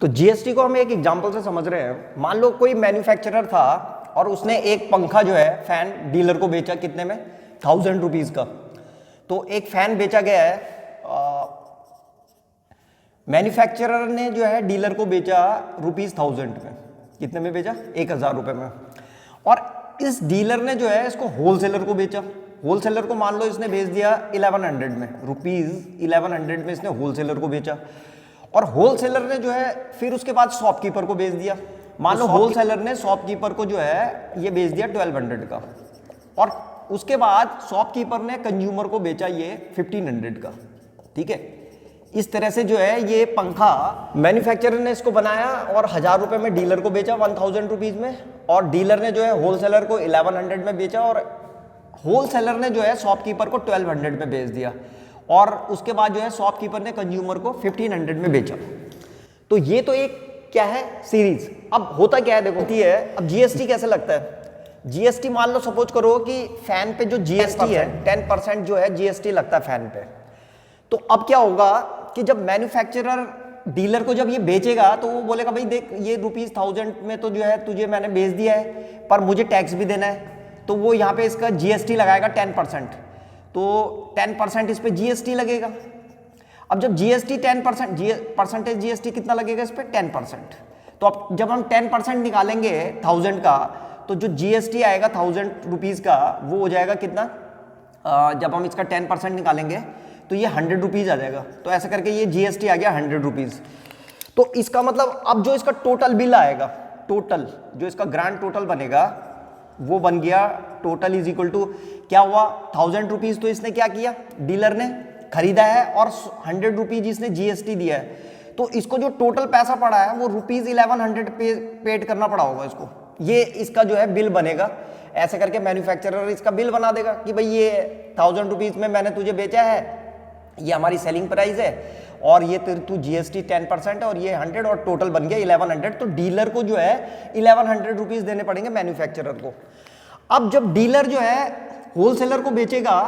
तो जीएसटी को हम एक एग्जांपल से समझ रहे हैं। मान लो कोई मैन्युफैक्चरर था और उसने एक पंखा जो है फैन डीलर को बेचा कितने में, 1000 रुपीज का। तो एक फैन बेचा गया है, मैन्युफैक्चरर ने जो है डीलर को बेचा ₹1000 में। कितने में बेचा? 1000 रुपये में। और इस डीलर ने जो है इसको होलसेलर को बेचा। होलसेलर को मान लो इसने बेच दिया 1100 में, ₹1100 में इसने होलसेलर को बेचा। और होलसेलर ने जो है फिर उसके बाद शॉपकीपर को बेच दिया। मान लो होलसेलर ने शॉपकीपर को जो है ये बेच दिया 1200 का, और उसके बाद शॉपकीपर ने कंज्यूमर को बेचा ये 1500 का। ठीक है, इस तरह से जो है ये पंखा मैन्युफैक्चरर ने इसको बनाया और 1000 रुपये में डीलर को बेचा 1000 रुपीज में, और डीलर ने जो है होलसेलर को 1100 में बेचा, और होलसेलर ने जो है शॉपकीपर को 1200 में बेच दिया, और उसके बाद जो है शॉपकीपर ने कंज्यूमर को 1500 में बेचा। तो ये तो एक क्या है, सीरीज। अब होता क्या है देखो, है अब जीएसटी कैसे लगता है। जीएसटी मान लो सपोज करो कि फैन पे जो जीएसटी है 10% जो है जीएसटी लगता है फैन पे। तो अब क्या होगा कि जब मैन्युफैक्चरर डीलर को जब ये बेचेगा तो वो बोलेगा भाई देख ये ₹1000 में तो जो है तुझे मैंने बेच दिया है, पर मुझे टैक्स भी देना है। तो वो यहाँ पे इसका जीएसटी लगाएगा 10%। तो 10% इस पे जीएसटी लगेगा। अब जब जीएसटी 10% परसेंटेज जीएसटी कितना लगेगा इस पे? 10%। तो अब जब हम 10% निकालेंगे 1000 का, तो जो जीएसटी आएगा 1000 रुपीज़ का वो हो जाएगा कितना? जब हम इसका 10% निकालेंगे तो ये 100 रुपीज़ आ जाएगा। तो ऐसा करके ये जीएसटी आ गया 100 रुपीज़। तो इसका मतलब अब जो इसका टोटल बिल आएगा, टोटल जो इसका ग्रांड टोटल बनेगा वो बन गया टोटल इज इक्वल टू क्या हुआ, 1000 रुपीज़ तो इसने क्या किया, डीलर ने खरीदा है, और 100 रुपीज़ इसने जीएसटी दिया है। तो इसको जो टोटल पैसा पड़ा है वो ₹1100 पेड करना पड़ा होगा इसको। ये इसका जो है बिल बनेगा। ऐसे करके मैन्युफैक्चरर इसका बिल बना देगा कि भाई ये 1000 रुपीज़ में मैंने तुझे बेचा है, ये हमारी सेलिंग प्राइस है, और ये तू जीएसटी 10% है, और ये 100, और टोटल बन गया 1100। तो डीलर को जो है 1100 रुपीज़ देने पड़ेंगे मैन्युफैक्चरर को। अब जब डीलर जो है होलसेलर को बेचेगा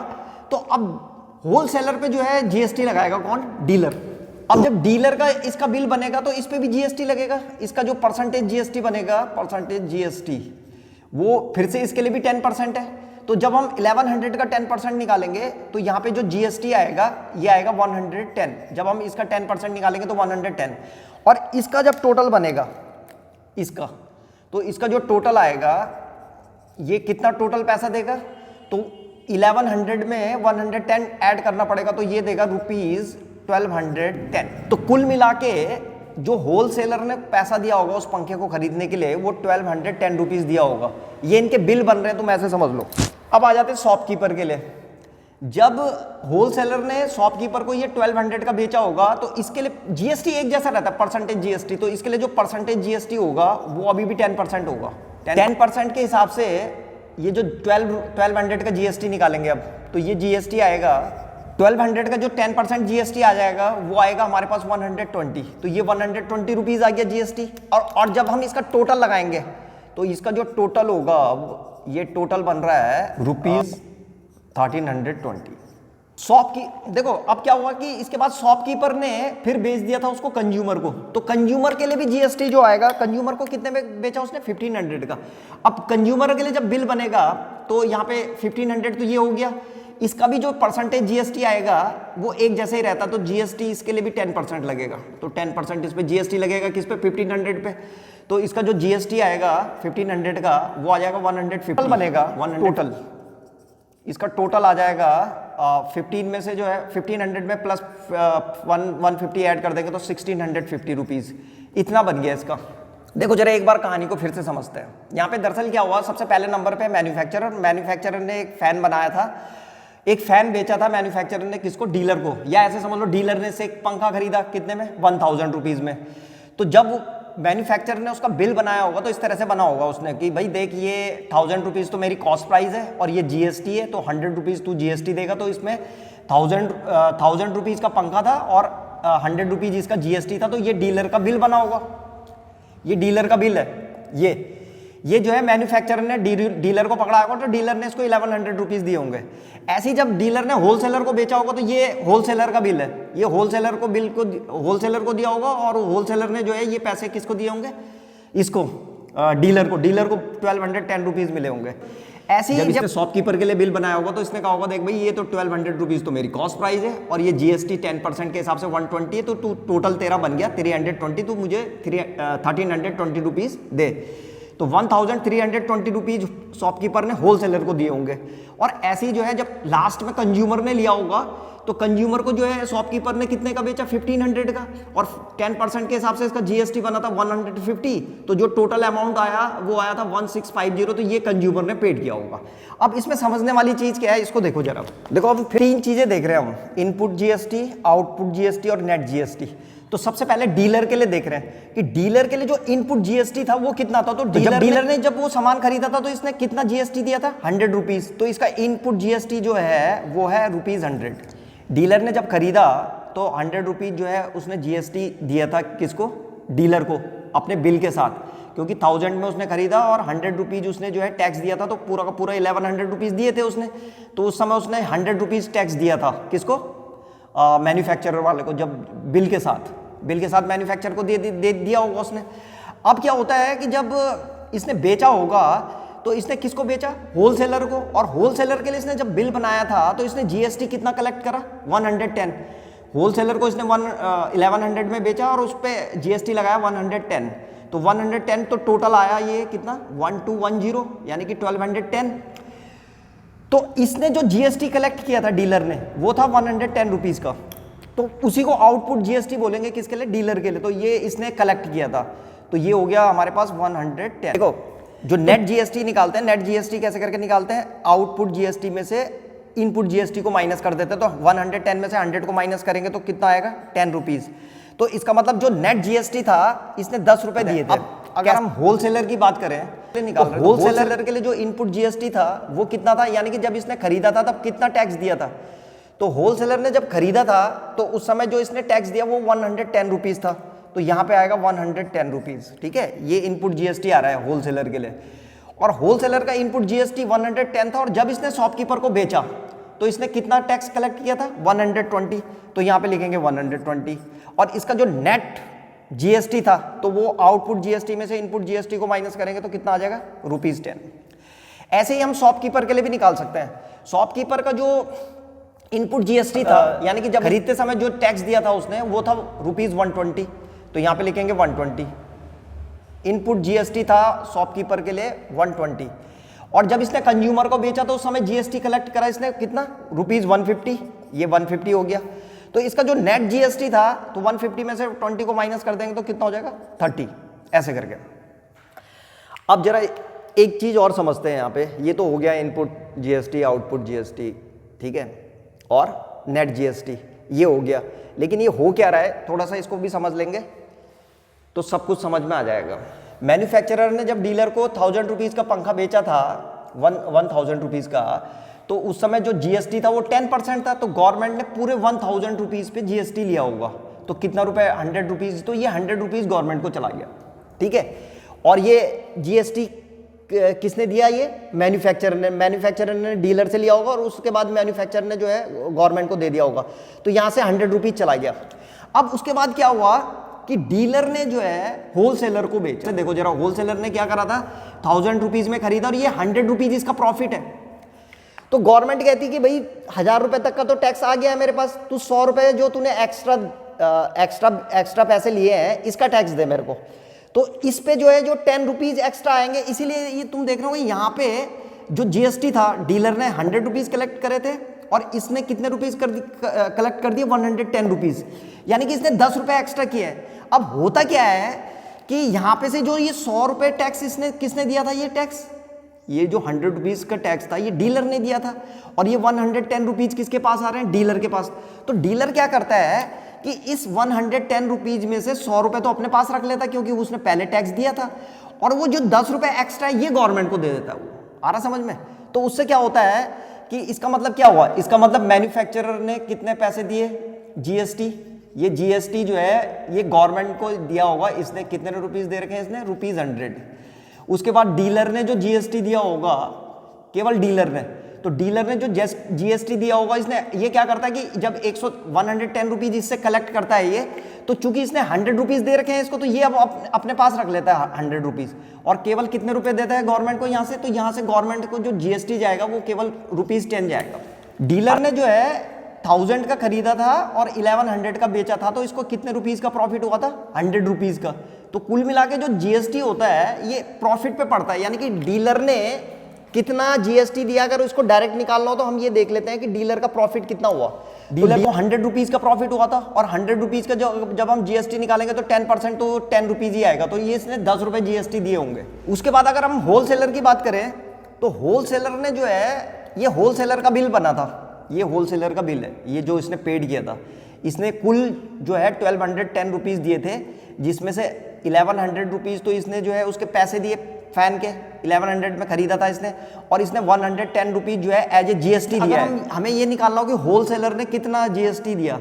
तो अब होलसेलर पे जो है जीएसटी लगाएगा कौन? डीलर। अब जब डीलर का इसका बिल बनेगा तो इस पे भी जीएसटी लगेगा। इसका जो परसेंटेज जीएसटी बनेगा, परसेंटेज जीएसटी, वो फिर से इसके लिए भी 10% है। तो जब हम 1100 का 10% निकालेंगे तो यहाँ पे जो जीएसटी आएगा ये आएगा 110। जब हम इसका 10% निकालेंगे तो 110, और इसका जब टोटल बनेगा इसका, तो इसका जो टोटल आएगा ये कितना टोटल पैसा देगा, तो 1100 में 110 ऐड करना पड़ेगा, तो ये देगा ₹1210। तो कुल मिला के जो होलसेलर ने पैसा दिया होगा उस पंखे को खरीदने के लिए वो 1210 रुपीज़ दिया होगा। ये इनके बिल बन रहे हैं, तुम ऐसे समझ लो। अब आ जाते हैं शॉपकीपर के लिए। जब होलसेलर ने शॉपकीपर को ये 1200 का बेचा होगा तो इसके लिए जीएसटी एक जैसा रहता है, परसेंटेज जीएसटी। तो इसके लिए जो परसेंटेज जीएसटी होगा वो अभी भी 10% होगा। 10% के हिसाब से ये जो 1200 का जीएसटी निकालेंगे अब, तो ये जीएसटी आएगा 1200 का जो 10% जीएसटी आ जाएगा वो आएगा हमारे पास 120। तो ये 120 रुपीज़ आ गया जीएसटी। और जब हम इसका टोटल लगाएंगे तो इसका जो टोटल होगा, अब ये टोटल बन रहा है ₹1320। देखो अब क्या हुआ कि इसके बाद शॉपकीपर ने फिर बेच दिया था उसको कंज्यूमर को। तो कंज्यूमर के लिए भी जीएसटी जो आएगा, कंज्यूमर को कितने में बेचा उसने? 1500 का। अब कंज्यूमर के लिए जब बिल बनेगा तो यहाँ पे 1500 तो ये हो गया। इसका भी जो परसेंटेज जीएसटी आएगा वो एक जैसे ही रहता, तो जीएसटी इसके लिए भी 10% लगेगा। तो 10% इस पे जीएसटी लगेगा, किस पे? 1500 पे। तो इसका जो जीएसटी आएगा 1500 का वो आ जाएगा 150 बनेगा। टोटल इसका टोटल आ जाएगा 15 में से जो है 1500 में प्लस 150 ऐड कर देंगे तो 1650 रुपीज़, इतना बन गया इसका। देखो जरा एक बार कहानी को फिर से समझते हैं। यहाँ पे दरअसल क्या हुआ, सबसे पहले नंबर पे मैन्युफैक्चरर ने एक फैन बनाया था, एक फैन बेचा था मैन्युफैक्चरर ने किसको? डीलर को। या ऐसे समझ लो डीलर ने से एक पंखा खरीदा कितने में? 1000 रुपीज़ में। तो जब मैन्युफैक्चरर ने उसका बिल बनाया होगा तो इस तरह से बना होगा उसने कि भाई देख ये 1000 रुपीज़ तो मेरी कॉस्ट प्राइस है और ये जीएसटी है, तो 100 रुपीज़ तू जीएसटी देगा। तो इसमें 1000 रुपीज़ का पंखा था और 100 रुपीज़ इसका जीएसटी था। तो ये डीलर का बिल बना होगा, ये डीलर का बिल है। ये जो है मैन्युफैक्चरर ने डीलर को पकड़ा होगा तो डीलर ने इसको 1100 रुपीज दिए होंगे। ऐसे ही जब डीलर ने होलसेलर को बेचा होगा तो ये होलसेलर का बिल है, ये होलसेलर को बिल को होलसेलर को दिया होगा और होलसेलर ने जो है ये पैसे किसको दिए होंगे, इसको डीलर को 1210 रुपीज मिले होंगे। ऐसे ही जब शॉपकीपर के लिए बिल बनाया होगा तो इसने कहा होगा देख भाई ये तो 1200 रुपीज तो मेरी कॉस्ट प्राइस है और ये जीएसटी 10% के हिसाब से 120 है, तो टोटल तेरा बन गया 320, तो मुझे 1320 रुपीज दे। तो 1320 रुपीज शॉपकीपर ने होलसेलर को दिए होंगे। और ऐसे ही जो है जब लास्ट में कंज्यूमर ने लिया होगा तो कंज्यूमर को जो है शॉपकीपर ने कितने का बेचा, 1500 का, और 10% के हिसाब से इसका जीएसटी बना था 150, तो जो टोटल अमाउंट आया वो आया था 1650, तो ये कंज्यूमर ने पेड किया होगा। अब इसमें समझने वाली चीज क्या है, इसको देखो जरा। देखो अब 3 चीजें देख रहे हैं हम, इनपुट जीएसटी, आउटपुट जीएसटी और नेट जीएसटी। तो सबसे पहले डीलर के लिए देख रहे हैं कि डीलर के लिए जो इनपुट जीएसटी था वो कितना था। तो डीलर ने जब वो सामान खरीदा था तो इसने कितना जीएसटी दिया था, 100 रुपीज। तो इसका इनपुट जीएसटी जो है वो है ₹100। डीलर ने जब खरीदा तो 100 रुपीज जो है उसने जीएसटी दिया था किसको, डीलर को, अपने बिल के साथ, क्योंकि 1000 में उसने खरीदा और 100 रुपीज उसने जो है टैक्स दिया था, तो पूरा का पूरा 1100 रुपीज दिए थे उसने। तो उस समय उसने 100 रुपीज टैक्स दिया था किसको, मैन्युफैक्चरर वाले को, जब बिल के साथ मैन्युफैक्चरर को दे दिया होगा उसने। अब क्या होता है कि जब इसने बेचा होगा तो इसने किसको बेचा, होलसेलर को, और होलसेलर के लिए इसने जब बिल बनाया था तो इसने जीएसटी कितना कलेक्ट करा, 110। होलसेलर को इसने 1100 में बेचा और उस पर जीएसटी लगाया 110, तो 110 तो टोटल आया ये कितना 1210, यानी कि 1210। तो इसने जो जीएसटी कलेक्ट किया था डीलर ने वो था 110 रुपीज का, तो उसी को आउटपुट जीएसटी बोलेंगे किसके लिए, डीलर के लिए। तो ये इसने कलेक्ट किया था, तो ये हो गया हमारे पास 110। देखो जो नेट जीएसटी निकालते हैं, नेट जीएसटी कैसे करके निकालते हैं, आउटपुट जीएसटी में से इनपुट जीएसटी को माइनस कर देते हैं। तो 110 में से 100 को माइनस करेंगे तो कितना आएगा, 10 रुपीज। तो इसका मतलब जो नेट जीएसटी था इसने 10 रुपए दिए थे। अगर हम होलसेलर की बात करें तो होलसेलर के लिए जो इनपुट जीएसटी था वो कितना था, यानी कि जब इसने खरीदा था तब कितना टैक्स दिया था। तो होलसेलर ने जब खरीदा था तो उस समय जो इसने टैक्स दिया वो 110 रुपीज था, तो यहाँ पे आएगा 110 रुपीज। ठीक है, ये इनपुट जीएसटी आ रहा है होलसेलर के लिए। और होलसेलर का इनपुट जीएसटी 110 था, और जब इसने शॉपकीपर को बेचा तो इसने कितना टैक्स कलेक्ट किया था, 120, तो यहाँ पे लिखेंगे 120। और इसका जो नेट जीएसटी था तो वो आउटपुट जीएसटी में से इनपुट जीएसटी को माइनस करेंगे तो कितना आ जाएगा, ₹10। ऐसे ही हम शॉपकीपर के लिए भी निकाल सकते हैं। शॉपकीपर का जो इनपुट जीएसटी था, यानी कि जब खरीदते समय जो टैक्स दिया था उसने वो था ₹120, तो यहाँ पे लिखेंगे 120। इनपुट जीएसटी था शॉपकीपर के लिए 120, और जब इसने कंज्यूमर को बेचा तो उस समय जीएसटी कलेक्ट करा इसने कितना, ₹150, ये 150 हो गया। तो इसका जो नेट जीएसटी था तो 150 में से 20 को माइनस कर देंगे तो कितना हो जाएगा, 30, ऐसे करके। अब जरा एक चीज और समझते हैं यहाँ पे, ये तो हो गया इनपुट जीएसटी, आउटपुट जीएसटी, ठीक है, और नेट जीएसटी ये हो गया। लेकिन ये हो क्या रहा है, थोड़ा सा इसको भी समझ लेंगे तो सब कुछ समझ में आ जाएगा। मैन्युफैक्चरर ने जब डीलर को 1000 रुपीज का पंखा बेचा था, 1000 रुपीज का, तो उस समय जो जीएसटी था वो 10% था, तो गवर्नमेंट ने पूरे 1000 रुपीज पे जीएसटी लिया होगा। तो कितना रुपए, 100 रुपीज, तो ये 100 रुपीज गवर्नमेंट को चला गया। ठीक है, और ये जीएसटी किसने दिया, ये मैन्युफैक्चरर ने डीलर से लिया होगा और उसके बाद मैन्युफैक्चरर ने जो है गवर्नमेंट को दे दिया होगा। तो यहां से 100 रुपीज चला गया। अब उसके बाद क्या हुआ कि डीलर ने जो है होलसेलर को बेचा। देखो जरा, होलसेलर ने क्या करा था, 1000 रुपीज में खरीदा और ये 100 रुपीज इसका प्रॉफिट है। तो गवर्नमेंट कहती कि भाई 1000 रुपए तक का तो टैक्स आ गया है मेरे पास, तू 100 रुपए जो तूने एक्स्ट्रा पैसे लिए हैं इसका टैक्स दे मेरे को। तो इस पे जो है जो 10 रुपीज एक्स्ट्रा आएंगे, इसीलिए ये तुम देख रहे हो यहाँ पे जो जीएसटी था डीलर ने 100 रुपीज कलेक्ट करे थे और इसने कितने रुपीज कलेक्ट कर दिए, 110 रुपीज, यानी कि इसने 10 रुपए एक्स्ट्रा किए हैं। अब होता क्या है कि यहाँ पे से जो ये 100 रुपए टैक्स इसने किसने दिया था, ये टैक्स, ये जो 100 रुपीज का टैक्स था ये डीलर ने दिया था, और ये 110 रुपीज किसके पास आ रहे हैं, डीलर के पास। तो डीलर क्या करता है कि इस 110 रुपीज में से 100 रुपए तो अपने पास रख लेता क्योंकि उसने पहले टैक्स दिया था, और वो जो 10 रुपए एक्स्ट्रा है ये गवर्नमेंट को दे देता है। आ रहा समझ में? तो उससे क्या होता है कि इसका मतलब क्या हुआ, इसका मतलब मैन्युफैक्चरर ने कितने पैसे दिए, जीएसटी, ये जीएसटी जो है ये गवर्नमेंट को दिया होगा, इसने कितने रुपीस दे रखे हैं, इसने ₹100। उसके बाद डीलर ने जो जीएसटी दिया होगा, केवल डीलर ने, तो डीलर ने जो जीएसटी दिया होगा, इसने ये क्या करता है कि जब 110 रुपीज इससे कलेक्ट करता है ये, तो चूंकि इसने 100 रुपीज दे रखे हैं इसको, तो ये अब अपने पास रख लेता है 100 रुपीज, और केवल कितने रुपए देता है गवर्नमेंट को यहाँ से, तो यहाँ से गवर्नमेंट को जो जीएसटी जाएगा वो केवल ₹10 जाएगा। डीलर ने जो है 1000 का खरीदा था और 1100 का बेचा था, तो इसको कितने रुपीज का प्रॉफिट हुआ था? 100 रुपीज का। तो कुल मिला के जो जीएसटी होता है ये प्रॉफिट पे पड़ता है, यानी कि डीलर ने कितना जीएसटी दिया, अगर उसको डायरेक्ट निकालना हो तो हम ये देख लेते हैं कि डीलर का प्रॉफिट कितना हुआ। डीलर को 100 रुपीज का प्रॉफिट हुआ था, और 100 रुपीज का जब हम जीएसटी निकालेंगे तो 10% तो 10 रुपीज ही आएगा, तो ये इसने 10 रुपए जीएसटी दिए होंगे। उसके बाद अगर हम होलसेलर की बात करें, तो होलसेलर ने जो है, ये होलसेलर का बिल बना था, ये होलसेलर का बिल है, ये जो इसने पेड किया था, इसने कुल जो है 1210 रुपीज दिए थे, जिसमें से 1100 रुपीज तो इसने जो है उसके पैसे दिए फैन के, 1100 में खरीदा था इसने, और इसने 110 रुपीज जो है एज ए जीएसटी दिया है। हमें ये निकालना हो कि होलसेलर ने कितना जीएसटी दिया,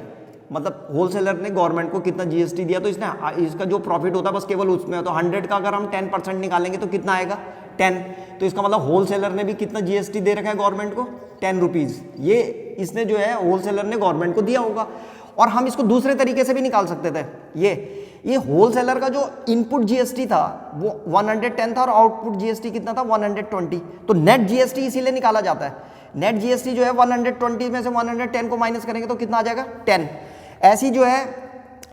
मतलब होलसेलर ने गवर्नमेंट को कितना जीएसटी दिया, तो इसने इसका जो प्रॉफिट होता है बस केवल उसमें, तो 100 का अगर हम 10% निकालेंगे तो कितना आएगा? 10। तो इसका मतलब होलसेलर ने भी कितना जीएसटी दे रखा है गवर्नमेंट को? 10 रुपीज। ये इसने जो है होलसेलर ने गवर्नमेंट को दिया होगा। और हम इसको दूसरे तरीके से भी निकाल सकते थे, ये होलसेलर का जो इनपुट जीएसटी था वो 110 था और आउटपुट जीएसटी कितना था? 120। तो नेट जीएसटी इसीलिए निकाला जाता है। नेट जीएसटी जो है 120 में से 110 को माइनस करेंगे तो कितना आ जाएगा? 10। ऐसी जो है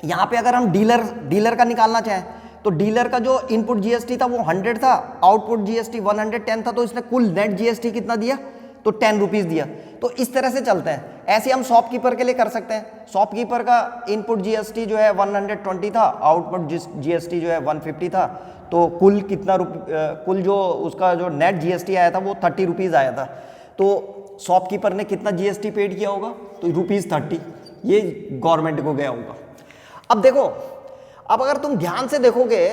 यहाँ पे अगर हम डीलर का निकालना चाहें, तो डीलर का जो इनपुट जीएसटी था वो 100 था, आउटपुट जीएसटी 110 था, तो इसने कुल नेट जीएसटी कितना दिया? तो 10 रुपीज दिया। तो इस तरह से चलते हैं। ऐसे हम शॉपकीपर के लिए कर सकते हैं। शॉपकीपर का इनपुट जीएसटी जो है 120 था, आउटपुट जीएसटी जो है 150 था, तो कुल कितना कुल जो उसका जो नेट जीएसटी आया था वो 30 रुपीज आया था। तो शॉपकीपर ने कितना जीएसटी पेड किया होगा? तो ₹30, ये गवर्नमेंट को गया होगा। अब देखो, अब अगर तुम ध्यान से देखोगे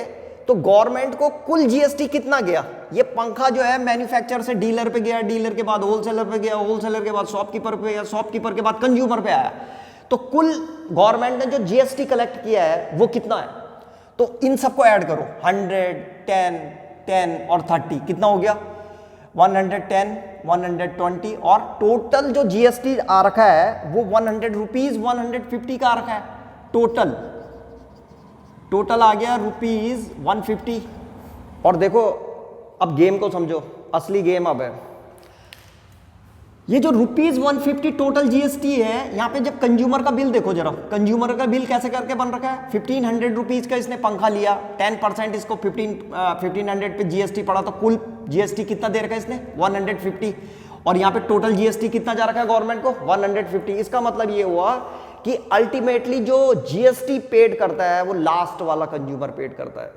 तो गवर्नमेंट को कुल जीएसटी कितना गया? ये पंखा जो है मैन्युफैक्चरर से डीलर पे गया, डीलर के बाद होलसेलर पे गया, होलसेलर के बाद शॉपकीपर पे गया, शॉपकीपर के बाद कंज्यूमर पे आया। तो कुल गवर्नमेंट ने जो जीएसटी कलेक्ट किया है वो कितना है? तो इन सबको ऐड करो, 100, 10, 10 और 30, कितना हो गया? 110, 120, और टोटल जो जीएसटी आ रखा है वो 100 रुपीज 150 का आ रखा है। टोटल आ गया ₹150। और देखो अब गेम को समझो, असली गेम अब है। ये जो ₹150 टोटल जीएसटी है, यहाँ पे जब कंज्यूमर का बिल देखो जरा, कंज्यूमर का बिल कैसे करके बन रखा है? 1500 रुपीज का इसने पंखा लिया, 10% इसको 1500 पे जीएसटी पड़ा, तो कुल जीएसटी कितना दे रखा है इसने? 150। और यहाँ पे टोटल जीएसटी कितना जा रखा है गवर्नमेंट को? 150। इसका मतलब ये हुआ कि अल्टीमेटली जो जीएसटी पेड करता है वो लास्ट वाला कंज्यूमर पेड करता है।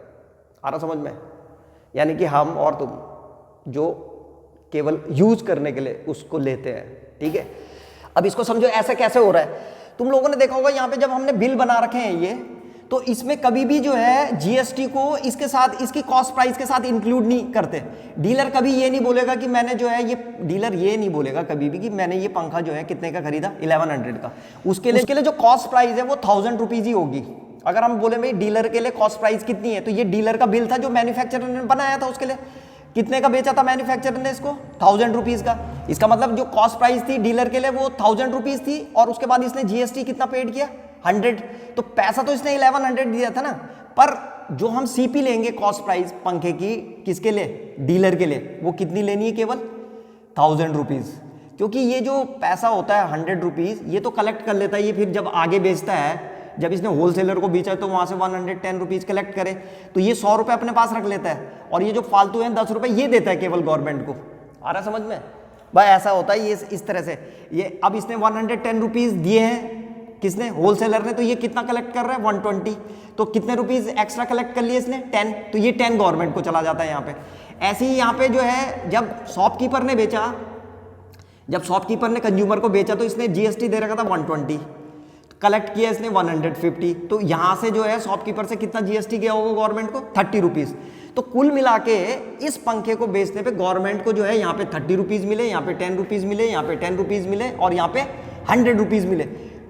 आ रहा समझ में? यानी कि हम और तुम जो केवल यूज करने के लिए उसको लेते हैं, ठीक है। अब इसको समझो ऐसा कैसे हो रहा है। तुम लोगों ने देखा होगा यहाँ पे जब हमने बिल बना रखे हैं ये, तो इसमें कभी भी जो है जीएसटी को इसके साथ, इसकी कॉस्ट प्राइस के साथ इंक्लूड नहीं करते। डीलर कभी ये नहीं बोलेगा कि मैंने जो है ये, डीलर ये नहीं बोलेगा कभी भी कि मैंने ये पंखा जो है कितने का खरीदा? 1100 का। उसके लिए जो कॉस्ट प्राइस है वो 1000 रुपीज ही होगी। अगर हम बोले भाई डीलर के लिए कॉस्ट प्राइस कितनी है, तो ये डीलर का बिल था जो मैन्युफैक्चरर ने बनाया था, उसके लिए कितने का बेचा था मैन्युफैक्चरर ने इसको? 1000 रुपीज का। इसका मतलब जो कॉस्ट प्राइस थी डीलर के लिए वो 1000 रुपीज थी, और उसके बाद इसने जीएसटी कितना पेड किया? 100। तो पैसा तो इसने 1100 दिया था ना, पर जो हम सीपी लेंगे कॉस्ट प्राइस पंखे की, किसके लिए? डीलर के लिए, वो कितनी लेनी है? केवल 1000 रुपीज। क्योंकि ये जो पैसा होता है 100 रुपीज, ये तो कलेक्ट कर लेता है ये, फिर जब आगे बेचता है, जब इसने होलसेलर को बेचा है तो वहां से 110 रुपीज कलेक्ट करे, तो ये 100 रुपए अपने पास रख लेता है, और ये जो फालतू है 10 रुपए ये देता है केवल गवर्नमेंट को। आ रहा समझ में भाई? ऐसा होता है ये इस तरह से। ये अब इसने 110 रुपीज दिए हैं किसने? होलसेलर ने। तो ये कितना कलेक्ट कर रहा है? 120। तो कितने रुपीज एक्स्ट्रा कलेक्ट कर लिए इसने? 10। तो ये 10 गवर्नमेंट को चला जाता है यहाँ पे। ऐसे ही यहाँ पे जो है जब शॉपकीपर ने बेचा, जब शॉपकीपर ने कंज्यूमर को बेचा, तो इसने जीएसटी दे रखा था 120, कलेक्ट किया इसने 150। तो यहां से जो है शॉपकीपर से कितना जीएसटी गया होगा गवर्नमेंट को? 30 रुपीज। तो कुल मिला के इस पंखे को बेचने पे गवर्नमेंट को जो है यहाँ पे 30 रुपीज मिले, यहाँ पे 10 रुपीज मिले, यहाँ पे 10 रुपीज मिले, और यहाँ पे 100 रुपीज मिले।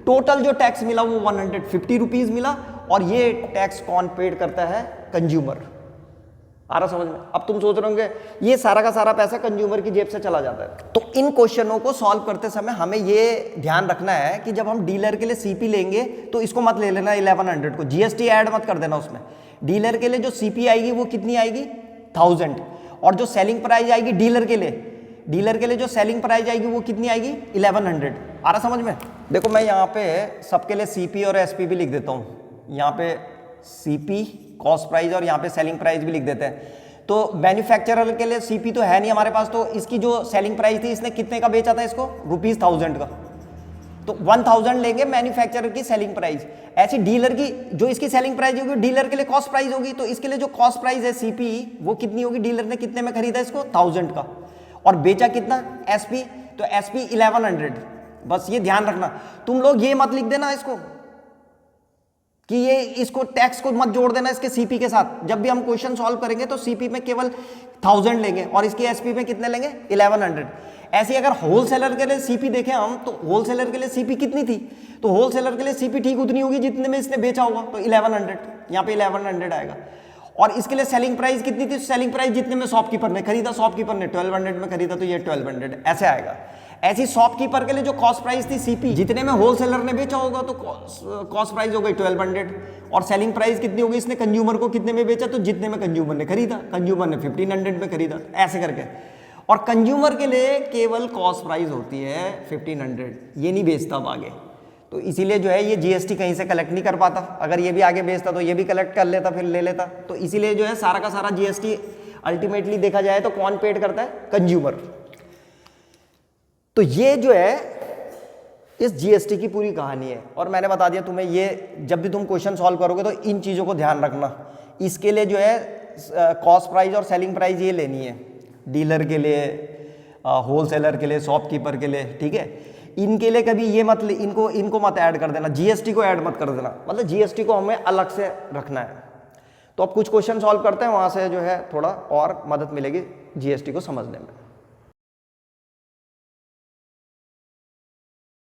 टोटल जो टैक्स मिला वो 150 रुपीज मिला। और ये टैक्स कौन पेड करता है? कंज्यूमर। आ रहा समझ में? अब तुम सोच रहे होंगे ये सारा का सारा पैसा कंज्यूमर की जेब से चला जाता है। तो इन क्वेश्चनों को सॉल्व करते समय हमें ये ध्यान रखना है कि जब हम डीलर के लिए सीपी लेंगे तो इसको मत ले लेना 1100 को, जीएसटी ऐड मत कर देना उसमें। डीलर के लिए जो सीपी आएगी वो कितनी आएगी? 1000। और जो सेलिंग प्राइस आएगी डीलर के लिए जो सेलिंग प्राइस आएगी वो कितनी आएगी? 1100। आ रहा समझ में? देखो मैं यहाँ पे सबके लिए सीपी और एसपी भी लिख देता हूँ। यहाँ पे सीपी कॉस्ट प्राइस और यहाँ पे सेलिंग प्राइस भी लिख देते हैं। तो मैन्युफैक्चरर के लिए सीपी तो है नहीं हमारे पास, तो इसकी जो सेलिंग प्राइस थी इसने कितने का बेचा था इसको? ₹1000 का। तो 1000 लेंगे मैन्युफैक्चरर की सेलिंग प्राइस। ऐसी डीलर की जो इसकी सेलिंग प्राइस होगी डीलर के लिए कॉस्ट प्राइस होगी, तो इसके लिए जो कॉस्ट प्राइस है सीपी वो कितनी होगी? डीलर ने कितने में खरीदा इसको? 1000 का। और बेचा कितना? एसपी, तो एसपी 1100। बस ये ध्यान रखना, तुम लोग ये मत लिख देना इसको कि ये इसको टैक्स को मत जोड़ देना इसके सीपी के साथ। जब भी हम क्वेश्चन सॉल्व करेंगे तो सीपी में केवल 1000 लेंगे और इसकी एसपी में कितने लेंगे? 1100। ऐसे अगर होलसेलर के लिए सीपी देखें हम, तो होलसेलर के लिए सीपी कितनी थी? तो होलसेलर के लिए सीपी ठीक उतनी होगी जितने में इसने बेचा होगा, तो 1100, यहाँ पे 1100 आएगा। और इसके लिए सेलिंग प्राइस कितनी थी? सेलिंग प्राइस जितने में शॉपकीपर ने खरीदा, शॉपकीपर ने 1200 में खरीदा, तो ये 1200 ऐसे आएगा। ऐसी शॉपकीपर के लिए जो कॉस्ट प्राइस थी सीपी जितने में होलसेलर ने बेचा होगा तो कॉस्ट प्राइस हो गई 1200। और सेलिंग प्राइस कितनी होगी? इसने कंज्यूमर को कितने में बेचा? तो जितने में कंज्यूमर ने खरीदा, कंज्यूमर ने 1500 में खरीदा, ऐसे करके। और कंज्यूमर के लिए केवल कॉस्ट प्राइस होती है 1500, ये नहीं बेचता अब आगे। तो इसीलिए जो है ये जीएसटी कहीं से कलेक्ट नहीं कर पाता। अगर ये भी आगे बेचता तो ये भी कलेक्ट कर लेता, फिर ले लेता। तो इसीलिए जो है सारा का सारा जीएसटी अल्टीमेटली देखा जाए तो कौन पेड करता है? कंज्यूमर। तो ये जो है इस जीएसटी की पूरी कहानी है। और मैंने बता दिया तुम्हें, ये जब भी तुम क्वेश्चन सॉल्व करोगे तो इन चीज़ों को ध्यान रखना। इसके लिए जो है कॉस्ट प्राइस और सेलिंग प्राइस ये लेनी है, डीलर के लिए, होलसेलर के लिए, शॉपकीपर के लिए, ठीक है। इनके लिए कभी ये मत इनको मत ऐड कर देना, जीएसटी को ऐड मत कर देना, मतलब जीएसटी को हमें अलग से रखना है। तो अब कुछ क्वेश्चन सॉल्व करते हैं, वहाँ से जो है थोड़ा और मदद मिलेगी जीएसटी को समझने में।